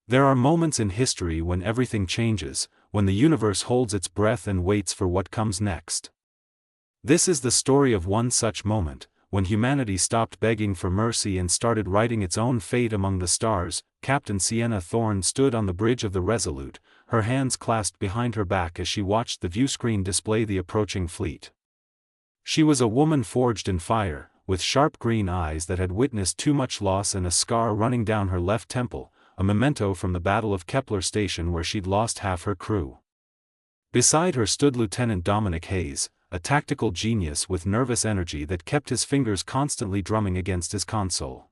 There are moments in history when everything changes, when the universe holds its breath and waits for what comes next. This is the story of one such moment, when humanity stopped begging for mercy and started writing its own fate among the stars. Captain Sienna Thorne stood on the bridge of the Resolute, her hands clasped behind her back as she watched the viewscreen display the approaching fleet. She was a woman forged in fire, with sharp green eyes that had witnessed too much loss and a scar running down her left temple, a memento from the Battle of Kepler Station where she'd lost half her crew. Beside her stood Lieutenant Dominic Hayes, a tactical genius with nervous energy that kept his fingers constantly drumming against his console.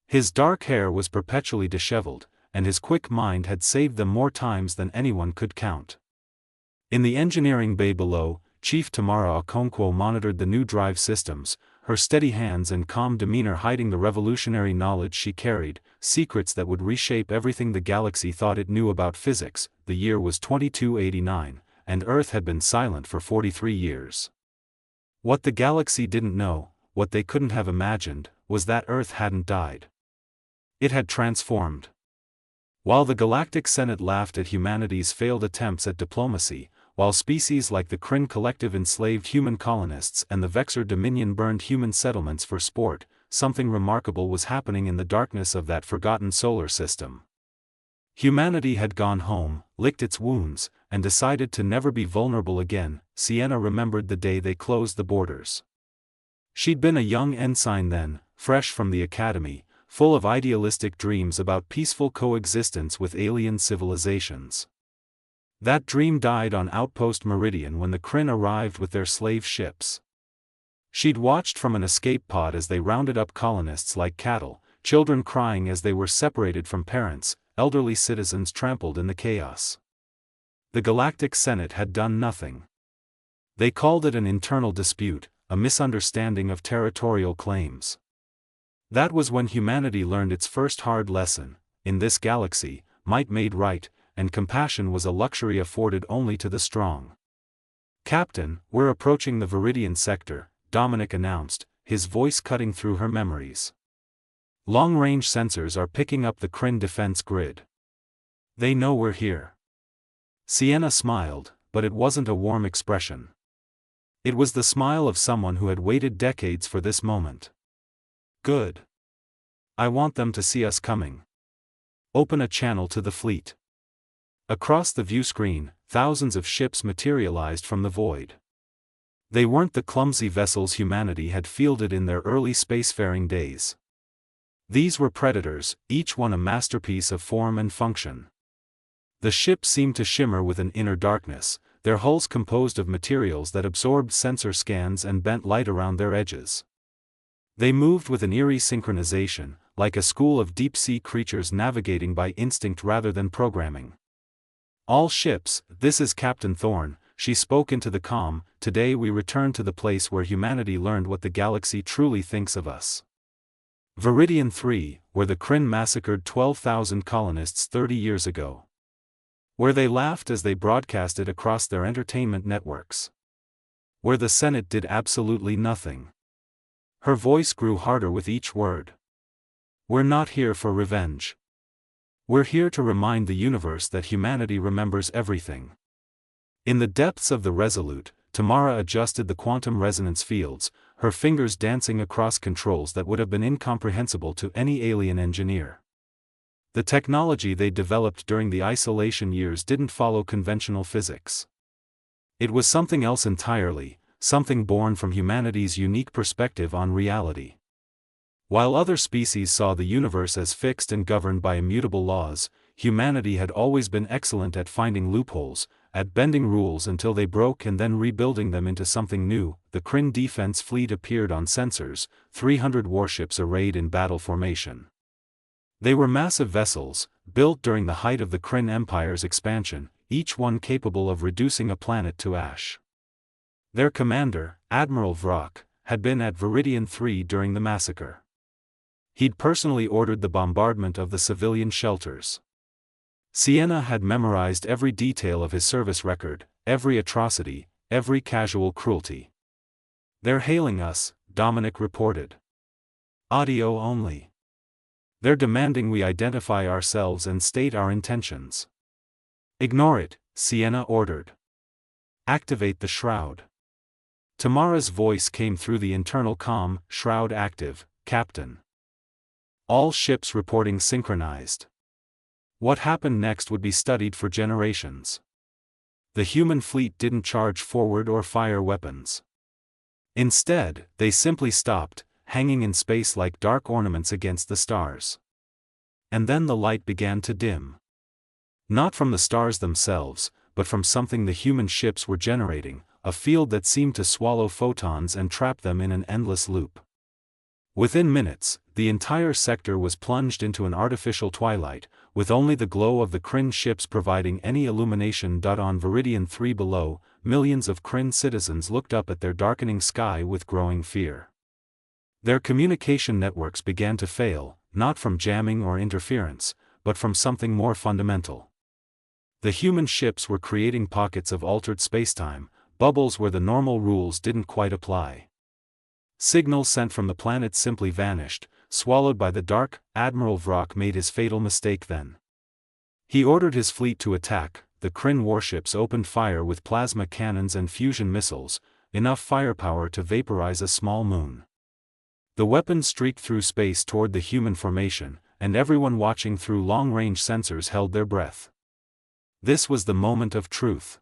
His dark hair was perpetually disheveled, and his quick mind had saved them more times than anyone could count. In the engineering bay below, Chief Tamara Okonkwo monitored the new drive systems, her steady hands and calm demeanor hiding the revolutionary knowledge she carried, secrets that would reshape everything the galaxy thought it knew about physics. The year was 2289, and Earth had been silent for 43 years. What the galaxy didn't know, what they couldn't have imagined, was that Earth hadn't died. It had transformed. While the Galactic Senate laughed at humanity's failed attempts at diplomacy, while species like the Kryn Collective enslaved human colonists and the Vexor Dominion burned human settlements for sport, something remarkable was happening in the darkness of that forgotten solar system. Humanity had gone home, licked its wounds, and decided to never be vulnerable again. Sienna remembered the day they closed the borders. She'd been a young ensign then, fresh from the academy, full of idealistic dreams about peaceful coexistence with alien civilizations. That dream died on Outpost Meridian when the Kryn arrived with their slave ships. She'd watched from an escape pod as they rounded up colonists like cattle, children crying as they were separated from parents, elderly citizens trampled in the chaos. The Galactic Senate had done nothing. They called it an internal dispute, a misunderstanding of territorial claims. That was when humanity learned its first hard lesson: in this galaxy, might made right, and compassion was a luxury afforded only to the strong. "Captain, we're approaching the Viridian sector," Dominic announced, his voice cutting through her memories. "Long-range sensors are picking up the Kryn defense grid. They know we're here." Sienna smiled, but it wasn't a warm expression. It was the smile of someone who had waited decades for this moment. "Good. I want them to see us coming. Open a channel to the fleet." Across the view screen, thousands of ships materialized from the void. They weren't the clumsy vessels humanity had fielded in their early spacefaring days. These were predators, each one a masterpiece of form and function. The ships seemed to shimmer with an inner darkness, their hulls composed of materials that absorbed sensor scans and bent light around their edges. They moved with an eerie synchronization, like a school of deep-sea creatures navigating by instinct rather than programming. "All ships, this is Captain Thorne," she spoke into the comm. "Today we return to the place where humanity learned what the galaxy truly thinks of us. Viridian 3, where the Kryn massacred 12,000 colonists 30 years ago. Where they laughed as they broadcasted across their entertainment networks. Where the Senate did absolutely nothing." Her voice grew harder with each word. "We're not here for revenge. We're here to remind the universe that humanity remembers everything." In the depths of the Resolute, Tamara adjusted the quantum resonance fields, her fingers dancing across controls that would have been incomprehensible to any alien engineer. The technology they developed during the isolation years didn't follow conventional physics. It was something else entirely, something born from humanity's unique perspective on reality. While other species saw the universe as fixed and governed by immutable laws, humanity had always been excellent at finding loopholes, at bending rules until they broke and then rebuilding them into something new. The Kryn defense fleet appeared on sensors, 300 warships arrayed in battle formation. They were massive vessels, built during the height of the Kryn Empire's expansion, each one capable of reducing a planet to ash. Their commander, Admiral Vrock, had been at Viridian 3 during the massacre. He'd personally ordered the bombardment of the civilian shelters. Sienna had memorized every detail of his service record, every atrocity, every casual cruelty. "They're hailing us," Dominic reported. "Audio only." They're demanding we identify ourselves and state our intentions. Ignore it, Sienna ordered. Activate the shroud. Tamara's voice came through the internal comm, shroud active, Captain. All ships reporting synchronized. What happened next would be studied for generations. The human fleet didn't charge forward or fire weapons. Instead, they simply stopped, hanging in space like dark ornaments against the stars. And then the light began to dim. Not from the stars themselves, but from something the human ships were generating, a field that seemed to swallow photons and trap them in an endless loop. Within minutes, the entire sector was plunged into an artificial twilight, with only the glow of the Kryn ships providing any illumination. On Viridian 3 below, millions of Kryn citizens looked up at their darkening sky with growing fear. Their communication networks began to fail, not from jamming or interference, but from something more fundamental. The human ships were creating pockets of altered spacetime, bubbles where the normal rules didn't quite apply. Signals sent from the planet simply vanished, swallowed by the dark. Admiral Vrock made his fatal mistake then. He ordered his fleet to attack. The Kryn warships opened fire with plasma cannons and fusion missiles, enough firepower to vaporize a small moon. The weapons streaked through space toward the human formation, and everyone watching through long-range sensors held their breath. This was the moment of truth.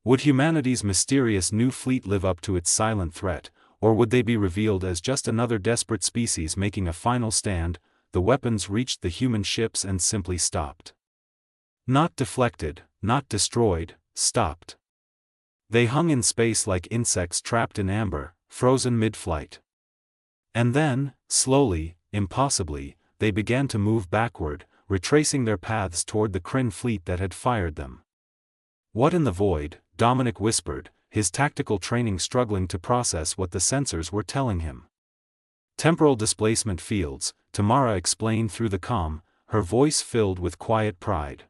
Would humanity's mysterious new fleet live up to its silent threat, or would they be revealed as just another desperate species making a final stand? The weapons reached the human ships and simply stopped. Not deflected, not destroyed, stopped. They hung in space like insects trapped in amber, frozen mid-flight. And then, slowly, impossibly, they began to move backward, retracing their paths toward the Kryn fleet that had fired them. What in the void? Dominic whispered, his tactical training struggling to process what the sensors were telling him. Temporal displacement fields, Tamara explained through the comm, her voice filled with quiet pride.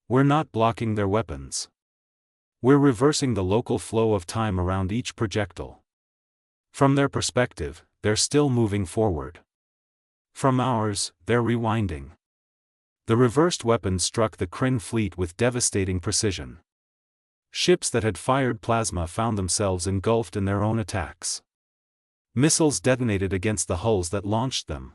We're not blocking their weapons. We're reversing the local flow of time around each projectile. From their perspective, they're still moving forward. From ours, they're rewinding. The reversed weapons struck the Kryn fleet with devastating precision. Ships that had fired plasma found themselves engulfed in their own attacks. Missiles detonated against the hulls that launched them.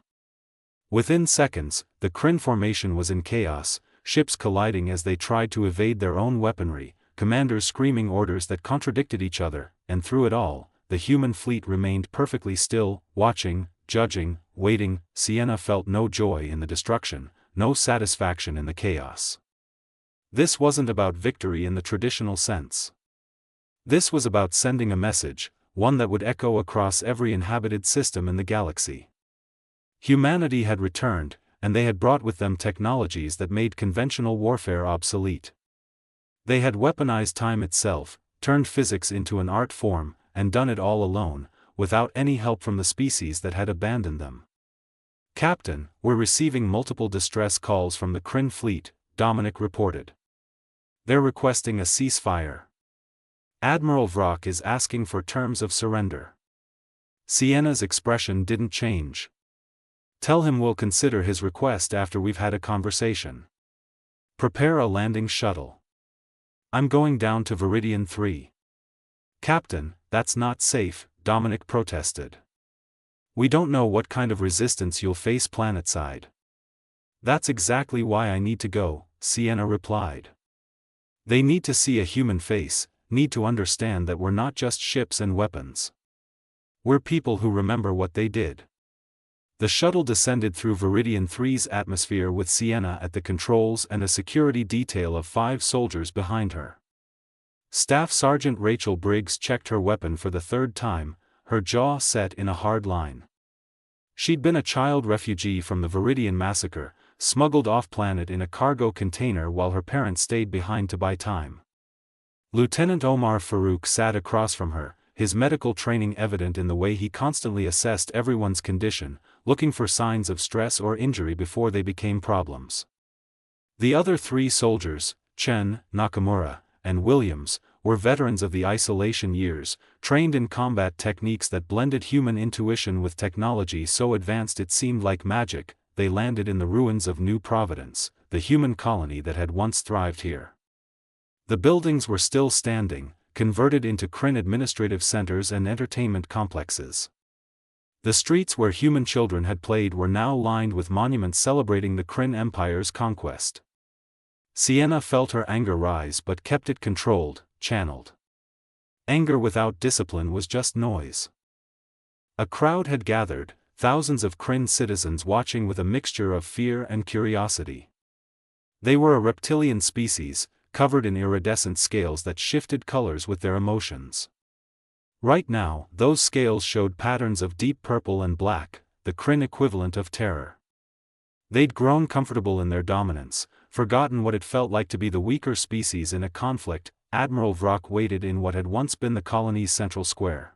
Within seconds, the Kryn formation was in chaos, ships colliding as they tried to evade their own weaponry, commanders screaming orders that contradicted each other, and through it all, the human fleet remained perfectly still, watching, judging, waiting. Sienna felt no joy in the destruction, no satisfaction in the chaos. This wasn't about victory in the traditional sense. This was about sending a message, one that would echo across every inhabited system in the galaxy. Humanity had returned, and they had brought with them technologies that made conventional warfare obsolete. They had weaponized time itself, turned physics into an art form, and done it all alone, without any help from the species that had abandoned them. Captain, we're receiving multiple distress calls from the Kryn fleet, Dominic reported. They're requesting a ceasefire. Admiral Vrock is asking for terms of surrender. Sienna's expression didn't change. Tell him we'll consider his request after we've had a conversation. Prepare a landing shuttle. I'm going down to Viridian 3. Captain, that's not safe, Dominic protested. We don't know what kind of resistance you'll face planetside. That's exactly why I need to go, Sienna replied. They need to see a human face, need to understand that we're not just ships and weapons. We're people who remember what they did. The shuttle descended through Viridian 3's atmosphere with Sienna at the controls and a security detail of 5 soldiers behind her. Staff Sergeant Rachel Briggs checked her weapon for the 3rd time, her jaw set in a hard line. She'd been a child refugee from the Viridian massacre, smuggled off-planet in a cargo container while her parents stayed behind to buy time. Lieutenant Omar Farouk sat across from her, his medical training evident in the way he constantly assessed everyone's condition, looking for signs of stress or injury before they became problems. The other 3 soldiers, Chen, Nakamura, and Williams, were veterans of the isolation years, trained in combat techniques that blended human intuition with technology so advanced it seemed like magic. they landed in the ruins of New Providence, the human colony that had once thrived here. The buildings were still standing, converted into Kryn administrative centers and entertainment complexes. The streets where human children had played were now lined with monuments celebrating the Kryn Empire's conquest. Sienna felt her anger rise but kept it controlled, channeled. Anger without discipline was just noise. A crowd had gathered, thousands of Kryn citizens watching with a mixture of fear and curiosity. They were a reptilian species, covered in iridescent scales that shifted colors with their emotions. Right now, those scales showed patterns of deep purple and black, the Kryn equivalent of terror. They'd grown comfortable in their dominance, forgotten what it felt like to be the weaker species in a conflict. Admiral Vrock waited in what had once been the colony's central square.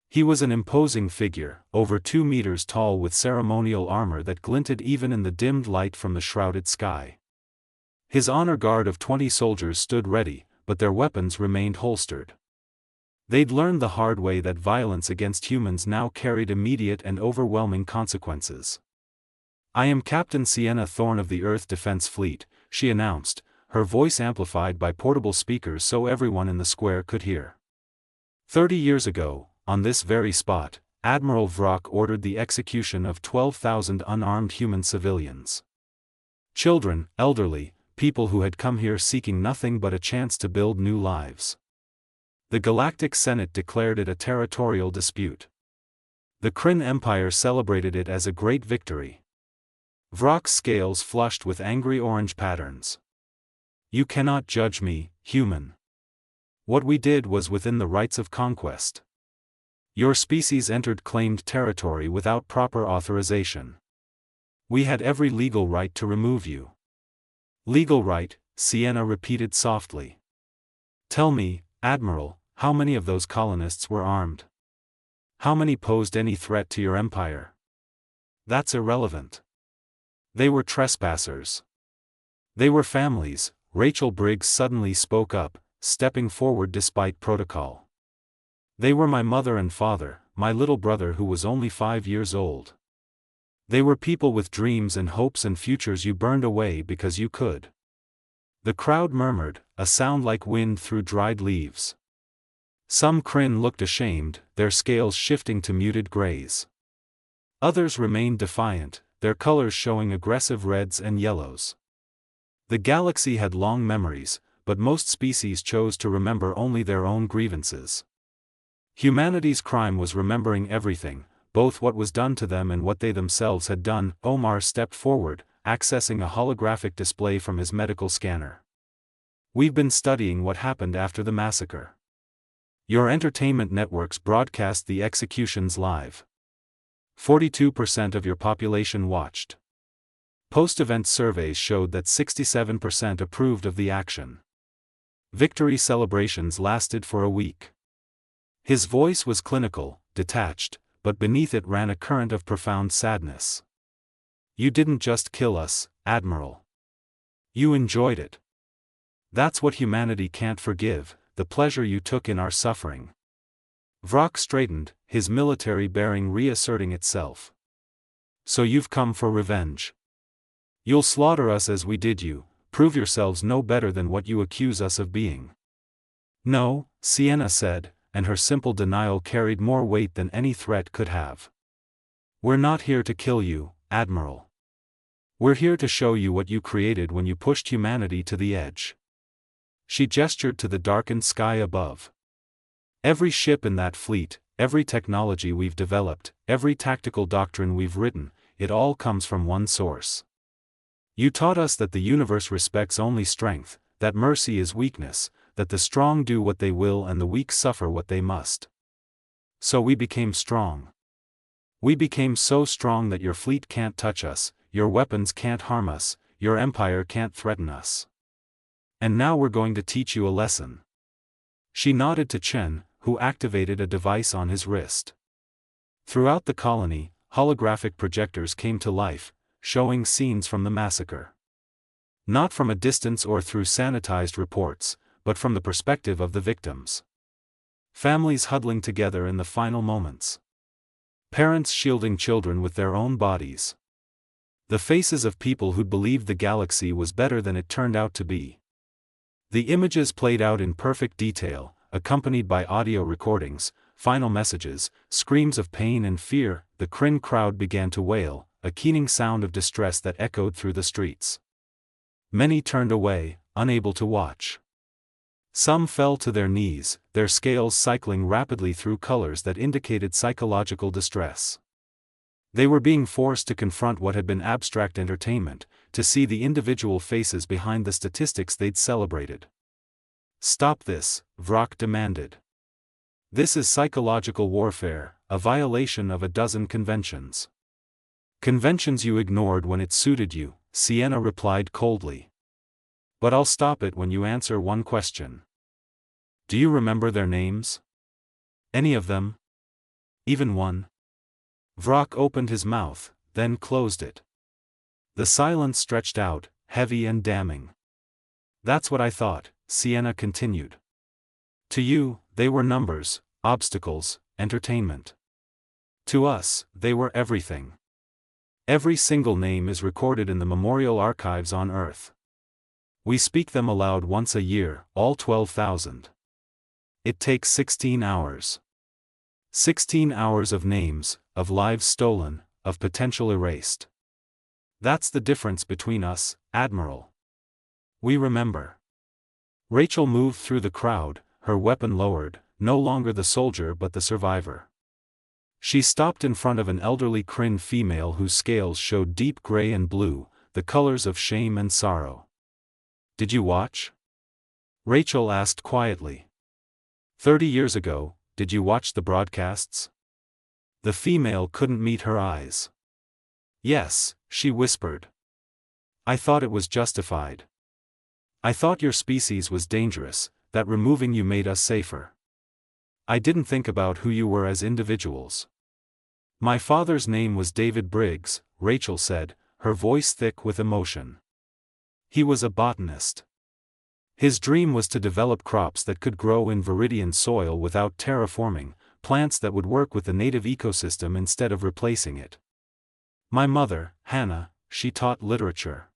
He was an imposing figure, over 2 meters tall with ceremonial armor that glinted even in the dimmed light from the shrouded sky. His honor guard of 20 soldiers stood ready, but their weapons remained holstered. They'd learned the hard way that violence against humans now carried immediate and overwhelming consequences. "I am Captain Sienna Thorne of the Earth Defense Fleet," she announced, her voice amplified by portable speakers so everyone in the square could hear. 30 years ago, on this very spot, Admiral Vrock ordered the execution of 12,000 unarmed human civilians. Children, elderly, people who had come here seeking nothing but a chance to build new lives. The Galactic Senate declared it a territorial dispute. The Kryn Empire celebrated it as a great victory. Vrock's scales flushed with angry orange patterns. "You cannot judge me, human. What we did was within the rights of conquest. Your species entered claimed territory without proper authorization. We had every legal right to remove you." "Legal right," Sienna repeated softly. "Tell me, Admiral, how many of those colonists were armed? How many posed any threat to your empire?" "That's irrelevant. They were trespassers. They were families," Rachel Briggs suddenly spoke up, stepping forward despite protocol. "They were my mother and father, my little brother who was only 5 years old. They were people with dreams and hopes and futures you burned away because you could." The crowd murmured, a sound like wind through dried leaves. Some Kryn looked ashamed, their scales shifting to muted grays. Others remained defiant, their colors showing aggressive reds and yellows. The galaxy had long memories, but most species chose to remember only their own grievances. Humanity's crime was remembering everything, both what was done to them and what they themselves had done. Omar stepped forward, accessing a holographic display from his medical scanner. "We've been studying what happened after the massacre. Your entertainment networks broadcast the executions live. 42% of your population watched. Post-event surveys showed that 67% approved of the action. Victory celebrations lasted for a week." His voice was clinical, detached, but beneath it ran a current of profound sadness. "You didn't just kill us, Admiral. You enjoyed it. That's what humanity can't forgive, the pleasure you took in our suffering." Vrock straightened, his military bearing reasserting itself. "So you've come for revenge. You'll slaughter us as we did you, prove yourselves no better than what you accuse us of being." "No," Sienna said, and her simple denial carried more weight than any threat could have. "We're not here to kill you, Admiral. We're here to show you what you created when you pushed humanity to the edge." She gestured to the darkened sky above. "Every ship in that fleet, every technology we've developed, every tactical doctrine we've written, it all comes from one source. You taught us that the universe respects only strength, that mercy is weakness, that the strong do what they will and the weak suffer what they must. So we became strong. We became so strong that your fleet can't touch us, your weapons can't harm us, your empire can't threaten us. And now we're going to teach you a lesson." She nodded to Chen, who activated a device on his wrist. Throughout the colony, holographic projectors came to life, showing scenes from the massacre. Not from a distance or through sanitized reports, but from the perspective of the victims. Families huddling together in the final moments. Parents shielding children with their own bodies. The faces of people who'd believed the galaxy was better than it turned out to be. The images played out in perfect detail, accompanied by audio recordings, final messages, screams of pain and fear. The Kryn crowd began to wail, a keening sound of distress that echoed through the streets. Many turned away, unable to watch. Some fell to their knees, their scales cycling rapidly through colors that indicated psychological distress. They were being forced to confront what had been abstract entertainment, to see the individual faces behind the statistics they'd celebrated. "Stop this," Vrak demanded. "This is psychological warfare, a violation of a dozen conventions." "Conventions you ignored when it suited you," Sienna replied coldly. "But I'll stop it when you answer one question. Do you remember their names? Any of them? Even one?" Vrak opened his mouth, then closed it. The silence stretched out, heavy and damning. "That's what I thought," Sienna continued. "To you, they were numbers, obstacles, entertainment. To us, they were everything. Every single name is recorded in the memorial archives on Earth. We speak them aloud once a year, all 12,000. It takes 16 hours. 16 hours of names, of lives stolen, of potential erased. That's the difference between us, Admiral. We remember." Rachel moved through the crowd, her weapon lowered, no longer the soldier but the survivor. She stopped in front of an elderly Kryn female whose scales showed deep gray and blue, the colors of shame and sorrow. "Did you watch?" Rachel asked quietly. 30 years ago, did you watch the broadcasts?" The female couldn't meet her eyes. "Yes," she whispered. "I thought it was justified. I thought your species was dangerous, that removing you made us safer. I didn't think about who you were as individuals." "My father's name was David Briggs," Rachel said, her voice thick with emotion. "He was a botanist. His dream was to develop crops that could grow in viridian soil without terraforming, plants that would work with the native ecosystem instead of replacing it. My mother, Hannah, she taught literature.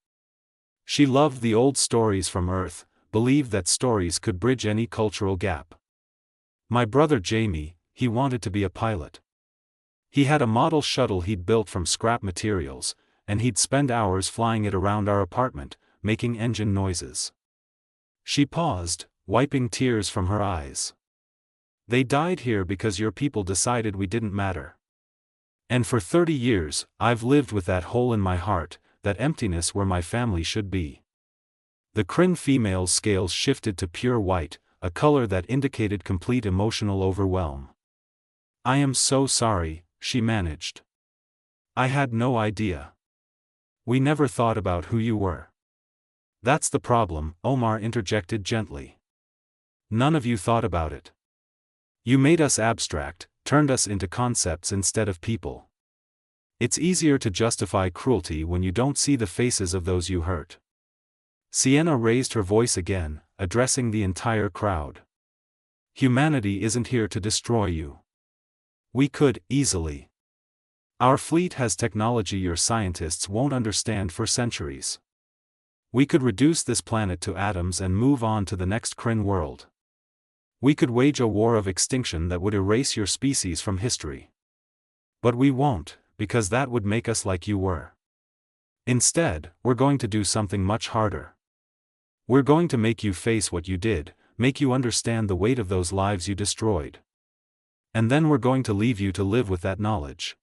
She loved the old stories from Earth, believed that stories could bridge any cultural gap. My brother Jamie, he wanted to be a pilot. He had a model shuttle he'd built from scrap materials, and he'd spend hours flying it around our apartment, making engine noises." She paused, wiping tears from her eyes. "They died here because your people decided we didn't matter. And for 30 years, I've lived with that hole in my heart, that emptiness where my family should be." The Kryn female's scales shifted to pure white, a color that indicated complete emotional overwhelm. "I am so sorry," she managed. "I had no idea. We never thought about who you were." "That's the problem," Omar interjected gently. "None of you thought about it. You made us abstract, turned us into concepts instead of people. It's easier to justify cruelty when you don't see the faces of those you hurt." Sienna raised her voice again, addressing the entire crowd. "Humanity isn't here to destroy you. We could, easily. Our fleet has technology your scientists won't understand for centuries. We could reduce this planet to atoms and move on to the next Kryn world. We could wage a war of extinction that would erase your species from history. But we won't, because that would make us like you were. Instead, we're going to do something much harder. We're going to make you face what you did, make you understand the weight of those lives you destroyed. And then we're going to leave you to live with that knowledge."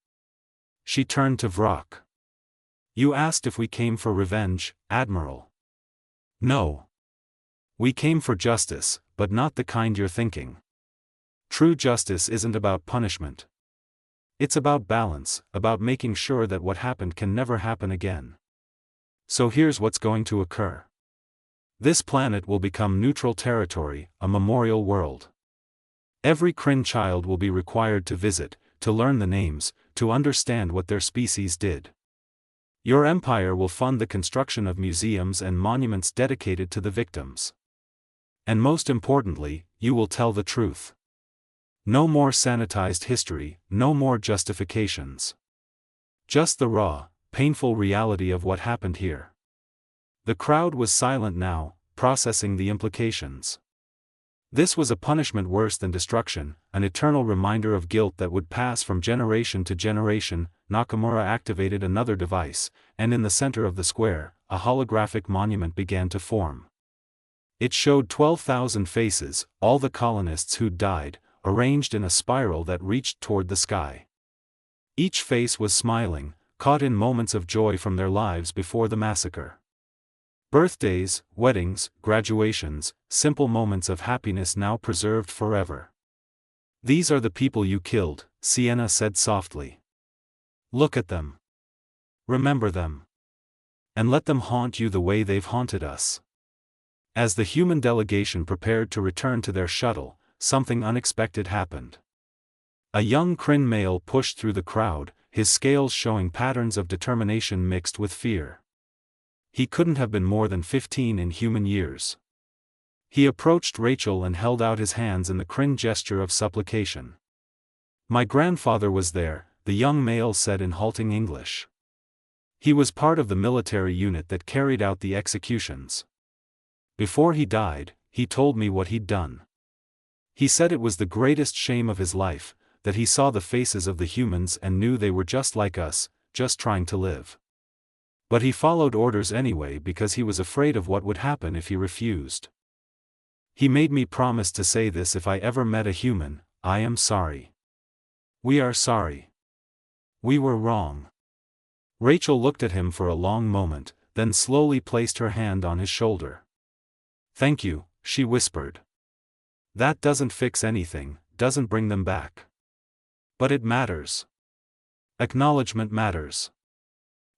She turned to Vrak. "You asked if we came for revenge, Admiral. No. We came for justice, but not the kind you're thinking. True justice isn't about punishment. It's about balance, about making sure that what happened can never happen again. So here's what's going to occur. This planet will become neutral territory, a memorial world. Every Kryn child will be required to visit, to learn the names, to understand what their species did. Your empire will fund the construction of museums and monuments dedicated to the victims. And most importantly, you will tell the truth. No more sanitized history, no more justifications. Just the raw, painful reality of what happened here. The crowd was silent now, processing the implications. This was a punishment worse than destruction, an eternal reminder of guilt that would pass from generation to generation. Nakamura activated another device, and in the center of the square, a holographic monument began to form. It showed 12,000 faces, all the colonists who'd died, arranged in a spiral that reached toward the sky. Each face was smiling, caught in moments of joy from their lives before the massacre. Birthdays, weddings, graduations, simple moments of happiness now preserved forever. These are the people you killed, Sienna said softly. Look at them. Remember them. And let them haunt you the way they've haunted us. As the human delegation prepared to return to their shuttle, something unexpected happened. A young Kryn male pushed through the crowd, his scales showing patterns of determination mixed with fear. He couldn't have been more than 15 in human years. He approached Rachel and held out his hands in the Kryn gesture of supplication. My grandfather was there, the young male said in halting English. He was part of the military unit that carried out the executions. Before he died, he told me what he'd done. He said it was the greatest shame of his life, that he saw the faces of the humans and knew they were just like us, just trying to live. But he followed orders anyway because he was afraid of what would happen if he refused. He made me promise to say this if I ever met a human: I am sorry. We are sorry. We were wrong. Rachel looked at him for a long moment, then slowly placed her hand on his shoulder. Thank you, she whispered. That doesn't fix anything, doesn't bring them back. But it matters. Acknowledgement matters.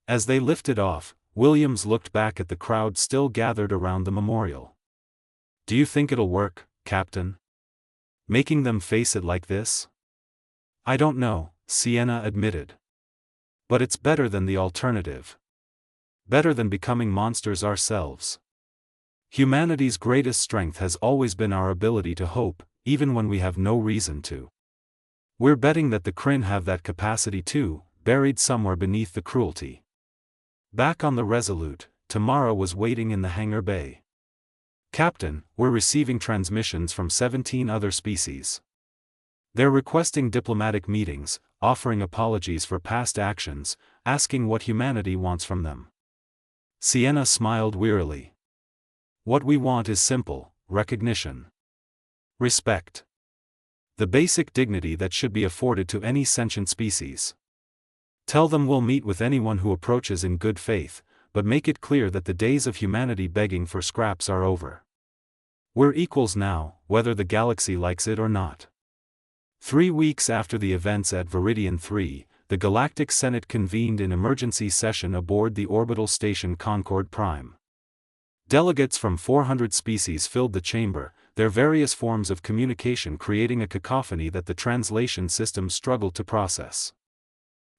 As they lifted off, Williams looked back at the crowd still gathered around the memorial. Do you think it'll work, Captain? Making them face it like this? I don't know, Sienna admitted. But it's better than the alternative. Better than becoming monsters ourselves. Humanity's greatest strength has always been our ability to hope, even when we have no reason to. We're betting that the Kryn have that capacity too, buried somewhere beneath the cruelty. Back on the Resolute, Tamara was waiting in the hangar bay. Captain, we're receiving transmissions from 17 other species. They're requesting diplomatic meetings, offering apologies for past actions, asking what humanity wants from them. Sienna smiled wearily. What we want is simple: recognition. Respect. The basic dignity that should be afforded to any sentient species. Tell them we'll meet with anyone who approaches in good faith, but make it clear that the days of humanity begging for scraps are over. We're equals now, whether the galaxy likes it or not. 3 weeks after the events at Viridian 3, the Galactic Senate convened in emergency session aboard the orbital station Concord Prime. Delegates from 400 species filled the chamber, their various forms of communication creating a cacophony that the translation system struggled to process.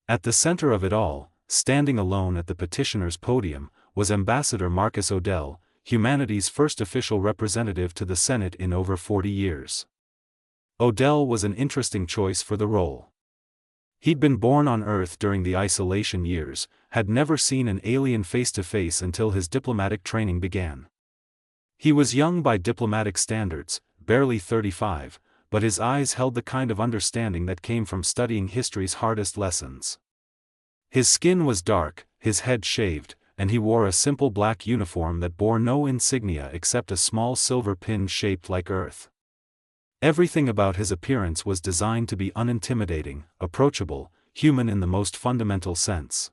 At the center of it all, standing alone at the petitioner's podium, was Ambassador Marcus Odell, humanity's first official representative to the Senate in over 40 years. Odell was an interesting choice for the role. He'd been born on Earth during the isolation years, had never seen an alien face-to-face until his diplomatic training began. He was young by diplomatic standards, barely 35, but his eyes held the kind of understanding that came from studying history's hardest lessons. His skin was dark, his head shaved, and he wore a simple black uniform that bore no insignia except a small silver pin shaped like Earth. Everything about his appearance was designed to be unintimidating, approachable, human in the most fundamental sense.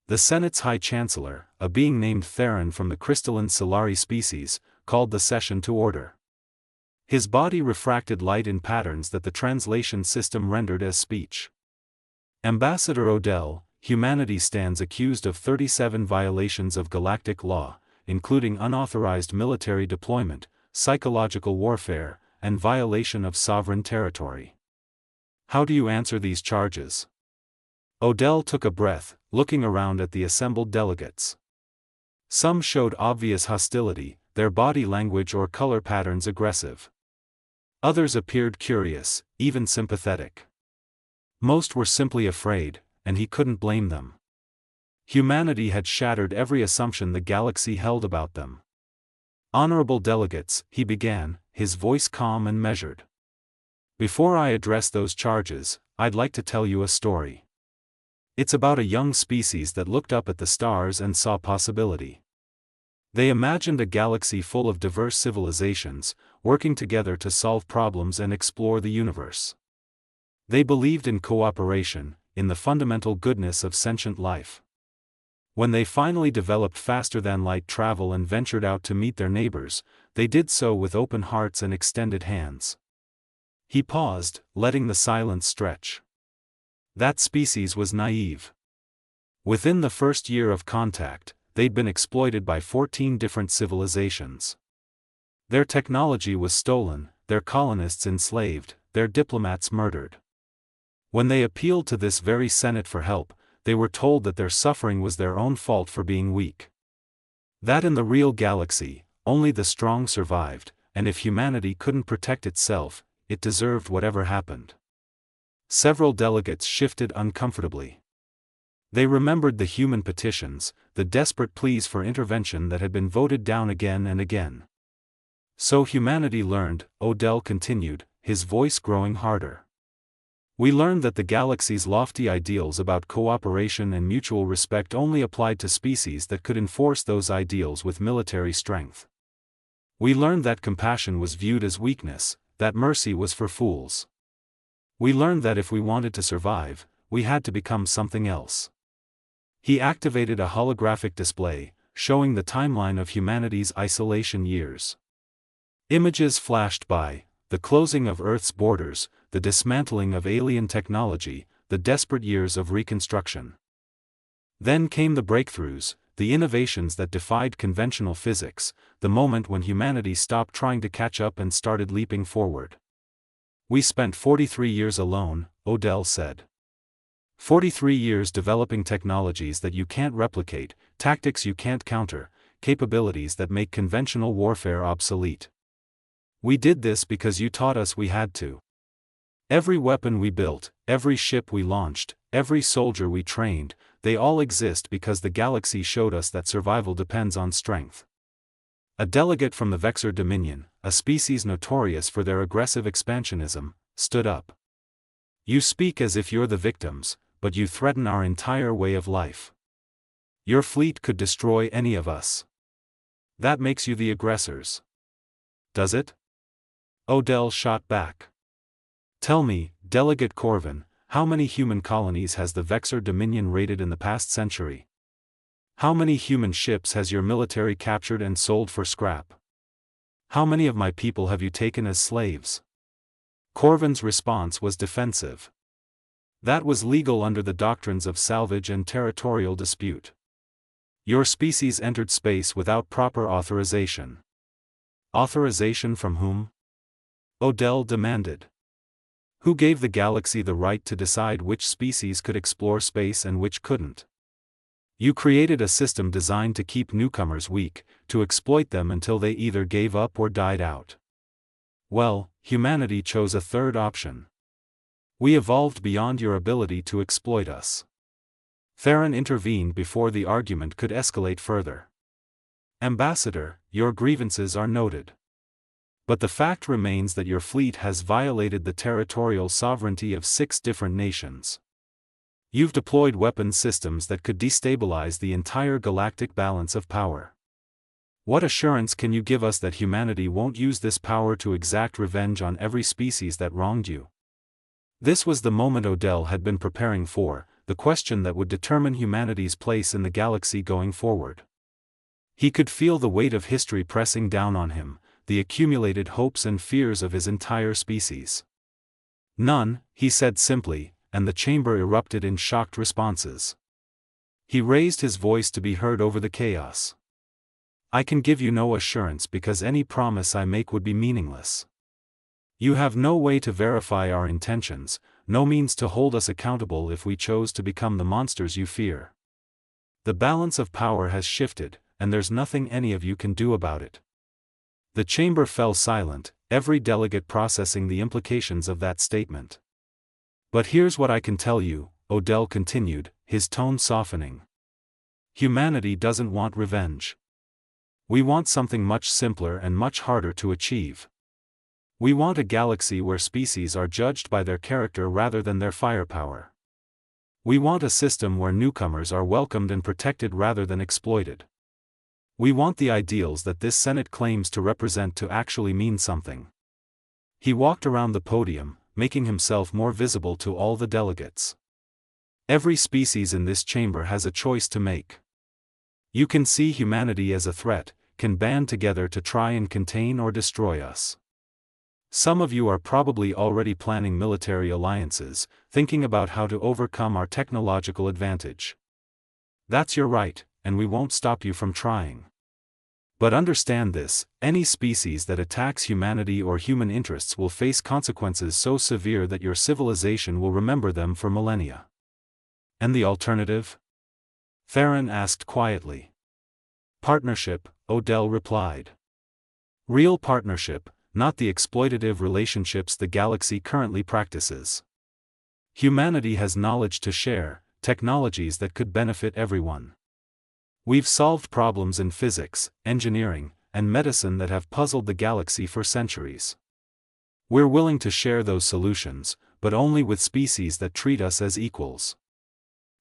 The Senate's High Chancellor, a being named Theron from the crystalline Solari species, called the session to order. His body refracted light in patterns that the translation system rendered as speech. Ambassador Odell, humanity stands accused of 37 violations of galactic law, including unauthorized military deployment, psychological warfare, and violation of sovereign territory. How do you answer these charges? Odell took a breath, looking around at the assembled delegates. Some showed obvious hostility, their body language or color patterns aggressive. Others appeared curious, even sympathetic. Most were simply afraid, and he couldn't blame them. Humanity had shattered every assumption the galaxy held about them. Honorable delegates, he began, his voice calm and measured. Before I address those charges, I'd like to tell you a story. It's about a young species that looked up at the stars and saw possibility. They imagined a galaxy full of diverse civilizations, working together to solve problems and explore the universe. They believed in cooperation, in the fundamental goodness of sentient life. When they finally developed faster-than-light travel and ventured out to meet their neighbors, they did so with open hearts and extended hands. He paused, letting the silence stretch. That species was naive. Within the first year of contact, they'd been exploited by 14 different civilizations. Their technology was stolen, their colonists enslaved, their diplomats murdered. When they appealed to this very Senate for help, they were told that their suffering was their own fault for being weak. That in the real galaxy, only the strong survived, and if humanity couldn't protect itself, it deserved whatever happened. Several delegates shifted uncomfortably. They remembered the human petitions, the desperate pleas for intervention that had been voted down again and again. So humanity learned, Odell continued, his voice growing harder. We learned that the galaxy's lofty ideals about cooperation and mutual respect only applied to species that could enforce those ideals with military strength. We learned that compassion was viewed as weakness, that mercy was for fools. We learned that if we wanted to survive, we had to become something else. He activated a holographic display, showing the timeline of humanity's isolation years. Images flashed by, the closing of Earth's borders, the dismantling of alien technology, the desperate years of reconstruction. Then came the breakthroughs, the innovations that defied conventional physics, the moment when humanity stopped trying to catch up and started leaping forward. We spent 43 years alone, Odell said. 43 years developing technologies that you can't replicate, tactics you can't counter, capabilities that make conventional warfare obsolete. We did this because you taught us we had to. Every weapon we built, every ship we launched, every soldier we trained, they all exist because the galaxy showed us that survival depends on strength. A delegate from the Vexor Dominion, a species notorious for their aggressive expansionism, stood up. You speak as if you're the victims, but you threaten our entire way of life. Your fleet could destroy any of us. That makes you the aggressors. Does it? Odell shot back. Tell me, Delegate Corvin, how many human colonies has the Vexor Dominion raided in the past century? How many human ships has your military captured and sold for scrap? How many of my people have you taken as slaves? Corvin's response was defensive. That was legal under the doctrines of salvage and territorial dispute. Your species entered space without proper authorization. Authorization from whom? Odell demanded. Who gave the galaxy the right to decide which species could explore space and which couldn't? You created a system designed to keep newcomers weak, to exploit them until they either gave up or died out. Well, humanity chose a third option. We evolved beyond your ability to exploit us. Theron intervened before the argument could escalate further. Ambassador, your grievances are noted. But the fact remains that your fleet has violated the territorial sovereignty of 6 different nations. You've deployed weapons systems that could destabilize the entire galactic balance of power. What assurance can you give us that humanity won't use this power to exact revenge on every species that wronged you? This was the moment Odell had been preparing for, the question that would determine humanity's place in the galaxy going forward. He could feel the weight of history pressing down on him, the accumulated hopes and fears of his entire species. None, he said simply, and the chamber erupted in shocked responses. He raised his voice to be heard over the chaos. I can give you no assurance because any promise I make would be meaningless. You have no way to verify our intentions, no means to hold us accountable if we chose to become the monsters you fear. The balance of power has shifted, and there's nothing any of you can do about it. The chamber fell silent, every delegate processing the implications of that statement. But here's what I can tell you, Odell continued, his tone softening. Humanity doesn't want revenge. We want something much simpler and much harder to achieve. We want a galaxy where species are judged by their character rather than their firepower. We want a system where newcomers are welcomed and protected rather than exploited. We want the ideals that this Senate claims to represent to actually mean something. He walked around the podium, making himself more visible to all the delegates. Every species in this chamber has a choice to make. You can see humanity as a threat, can band together to try and contain or destroy us. Some of you are probably already planning military alliances, thinking about how to overcome our technological advantage. That's your right, and we won't stop you from trying. But understand this, any species that attacks humanity or human interests will face consequences so severe that your civilization will remember them for millennia. And the alternative? Theron asked quietly. Partnership, Odell replied. Real partnership, not the exploitative relationships the galaxy currently practices. Humanity has knowledge to share, technologies that could benefit everyone. We've solved problems in physics, engineering, and medicine that have puzzled the galaxy for centuries. We're willing to share those solutions, but only with species that treat us as equals.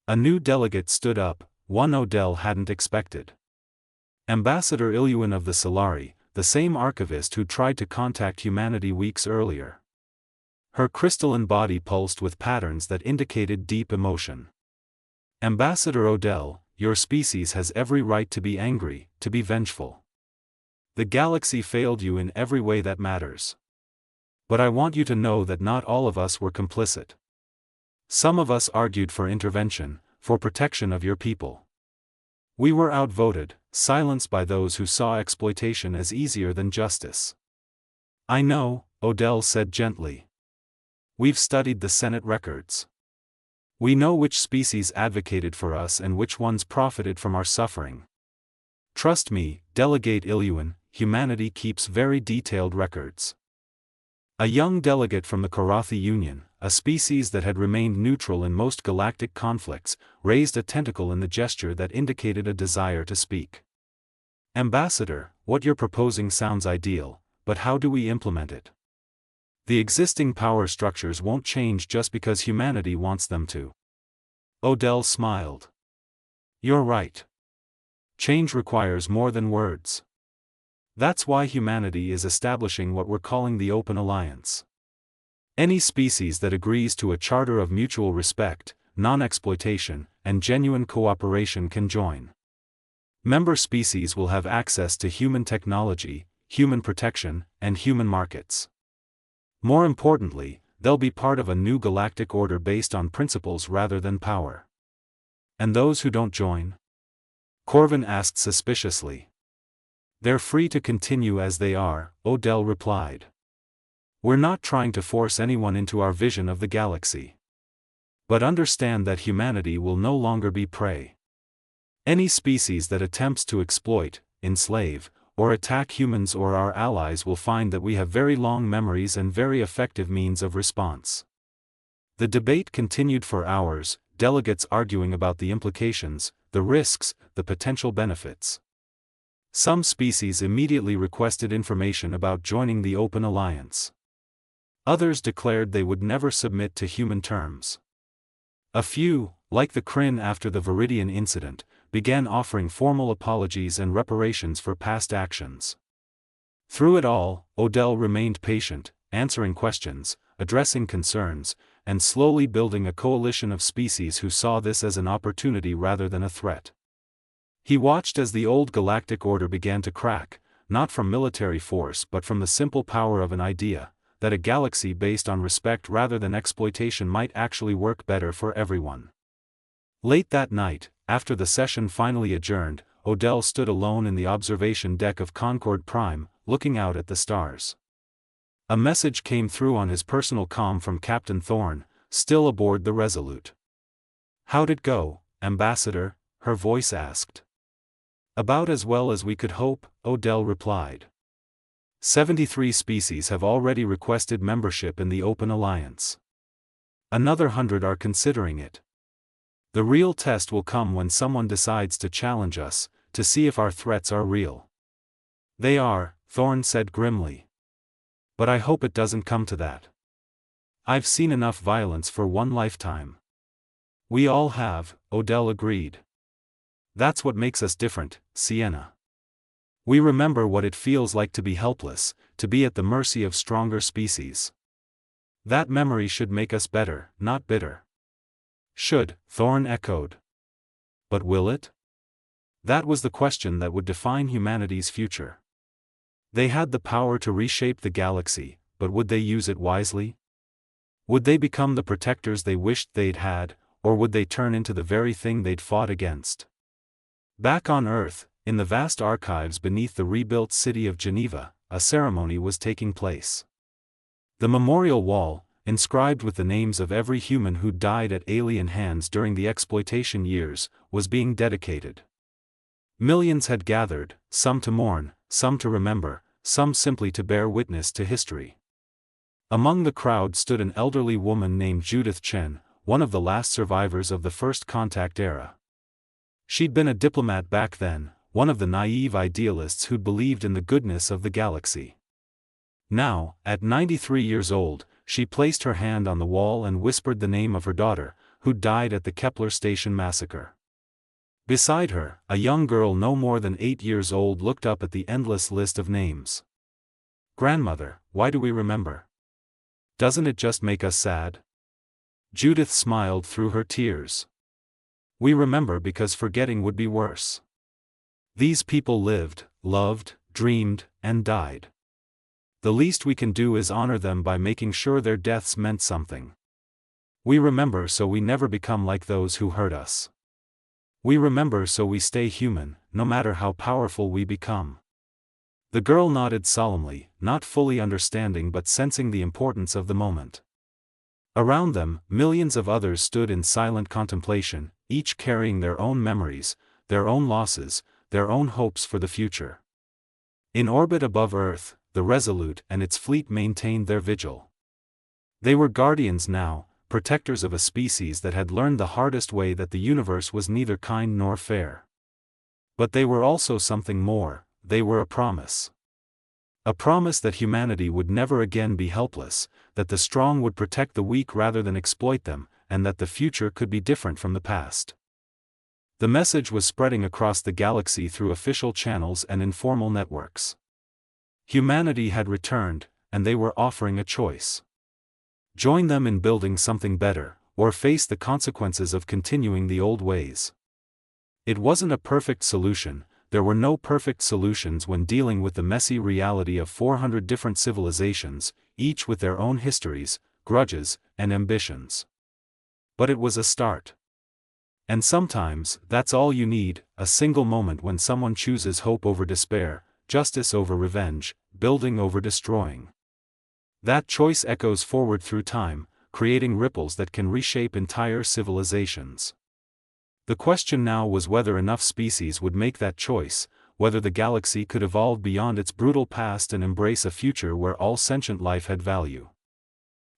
A new delegate stood up, one Odell hadn't expected. Ambassador Ilyuin of the Solari, the same archivist who tried to contact humanity weeks earlier. Her crystalline body pulsed with patterns that indicated deep emotion. Ambassador Odell, your species has every right to be angry, to be vengeful. The galaxy failed you in every way that matters. But I want you to know that not all of us were complicit. Some of us argued for intervention, for protection of your people. We were outvoted, silenced by those who saw exploitation as easier than justice. I know, Odell said gently. We've studied the Senate records. We know which species advocated for us and which ones profited from our suffering. Trust me, Delegate Ilyuin, humanity keeps very detailed records. A young delegate from the Korathi Union, a species that had remained neutral in most galactic conflicts, raised a tentacle in the gesture that indicated a desire to speak. Ambassador, what you're proposing sounds ideal, but how do we implement it? The existing power structures won't change just because humanity wants them to. Odell smiled. You're right. Change requires more than words. That's why humanity is establishing what we're calling the Open Alliance. Any species that agrees to a charter of mutual respect, non-exploitation, and genuine cooperation can join. Member species will have access to human technology, human protection, and human markets. More importantly, they'll be part of a new galactic order based on principles rather than power. And those who don't join? Corvin asked suspiciously. They're free to continue as they are, Odell replied. We're not trying to force anyone into our vision of the galaxy. But understand that humanity will no longer be prey. Any species that attempts to exploit, enslave, or attack humans or our allies will find that we have very long memories and very effective means of response. The debate continued for hours, delegates arguing about the implications, the risks, the potential benefits. Some species immediately requested information about joining the Open Alliance. Others declared they would never submit to human terms. A few, like the Kryn after the Viridian incident, began offering formal apologies and reparations for past actions. Through it all, Odell remained patient, answering questions, addressing concerns, and slowly building a coalition of species who saw this as an opportunity rather than a threat. He watched as the old galactic order began to crack, not from military force but from the simple power of an idea, that a galaxy based on respect rather than exploitation might actually work better for everyone. Late that night, after the session finally adjourned, Odell stood alone in the observation deck of Concord Prime, looking out at the stars. A message came through on his personal comm from Captain Thorne, still aboard the Resolute. How'd it go, Ambassador? Her voice asked. About as well as we could hope, Odell replied. 73 species have already requested membership in the Open Alliance. Another 100 are considering it. The real test will come when someone decides to challenge us, to see if our threats are real. They are, Thorne said grimly. But I hope it doesn't come to that. I've seen enough violence for one lifetime. We all have, Odell agreed. That's what makes us different, Sienna. We remember what it feels like to be helpless, to be at the mercy of stronger species. That memory should make us better, not bitter. Should, Thorne echoed. But will it? That was the question that would define humanity's future. They had the power to reshape the galaxy, but would they use it wisely? Would they become the protectors they wished they'd had, or would they turn into the very thing they'd fought against? Back on Earth, in the vast archives beneath the rebuilt city of Geneva, a ceremony was taking place. The memorial wall, inscribed with the names of every human who died at alien hands during the exploitation years, was being dedicated. Millions had gathered, some to mourn, some to remember, some simply to bear witness to history. Among the crowd stood an elderly woman named Judith Chen, one of the last survivors of the first contact era. She'd been a diplomat back then, one of the naive idealists who'd believed in the goodness of the galaxy. Now, at 93 years old, she placed her hand on the wall and whispered the name of her daughter, who'd died at the Kepler Station massacre. Beside her, a young girl no more than 8 years old looked up at the endless list of names. "Grandmother, why do we remember? Doesn't it just make us sad?" Judith smiled through her tears. "We remember because forgetting would be worse. These people lived, loved, dreamed, and died. The least we can do is honor them by making sure their deaths meant something. We remember so we never become like those who hurt us. We remember so we stay human, no matter how powerful we become." The girl nodded solemnly, not fully understanding but sensing the importance of the moment. Around them, millions of others stood in silent contemplation, each carrying their own memories, their own losses, their own hopes for the future. In orbit above Earth, the Resolute and its fleet maintained their vigil. They were guardians now, protectors of a species that had learned the hardest way that the universe was neither kind nor fair. But they were also something more. They were a promise. A promise that humanity would never again be helpless, that the strong would protect the weak rather than exploit them, and that the future could be different from the past. The message was spreading across the galaxy through official channels and informal networks. Humanity had returned, and they were offering a choice. Join them in building something better, or face the consequences of continuing the old ways. It wasn't a perfect solution. There were no perfect solutions when dealing with the messy reality of 400 different civilizations, each with their own histories, grudges, and ambitions. But it was a start. And sometimes, that's all you need, a single moment when someone chooses hope over despair, justice over revenge, building over destroying. That choice echoes forward through time, creating ripples that can reshape entire civilizations. The question now was whether enough species would make that choice, whether the galaxy could evolve beyond its brutal past and embrace a future where all sentient life had value.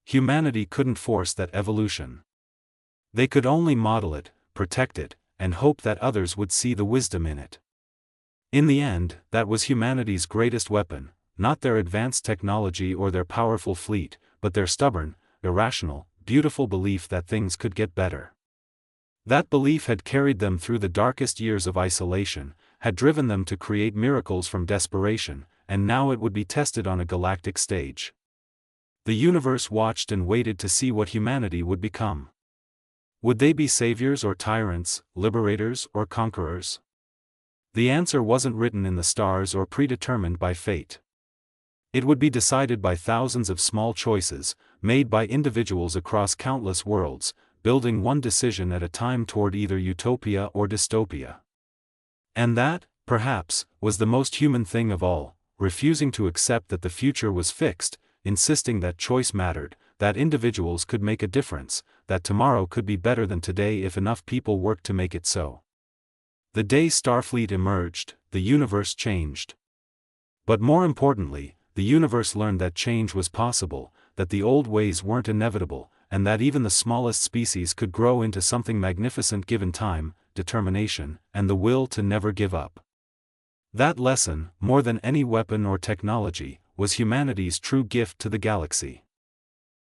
Humanity couldn't force that evolution. They could only model it, protect it, and hope that others would see the wisdom in it. In the end, that was humanity's greatest weapon, not their advanced technology or their powerful fleet, but their stubborn, irrational, beautiful belief that things could get better. That belief had carried them through the darkest years of isolation, had driven them to create miracles from desperation, and now it would be tested on a galactic stage. The universe watched and waited to see what humanity would become. Would they be saviors or tyrants, liberators or conquerors? The answer wasn't written in the stars or predetermined by fate. It would be decided by thousands of small choices, made by individuals across countless worlds, building one decision at a time toward either utopia or dystopia. And that, perhaps, was the most human thing of all, refusing to accept that the future was fixed, insisting that choice mattered, that individuals could make a difference, that tomorrow could be better than today if enough people worked to make it so. The day Starfleet emerged, the universe changed. But more importantly, the universe learned that change was possible, that the old ways weren't inevitable, and that even the smallest species could grow into something magnificent given time, determination, and the will to never give up. That lesson, more than any weapon or technology, was humanity's true gift to the galaxy.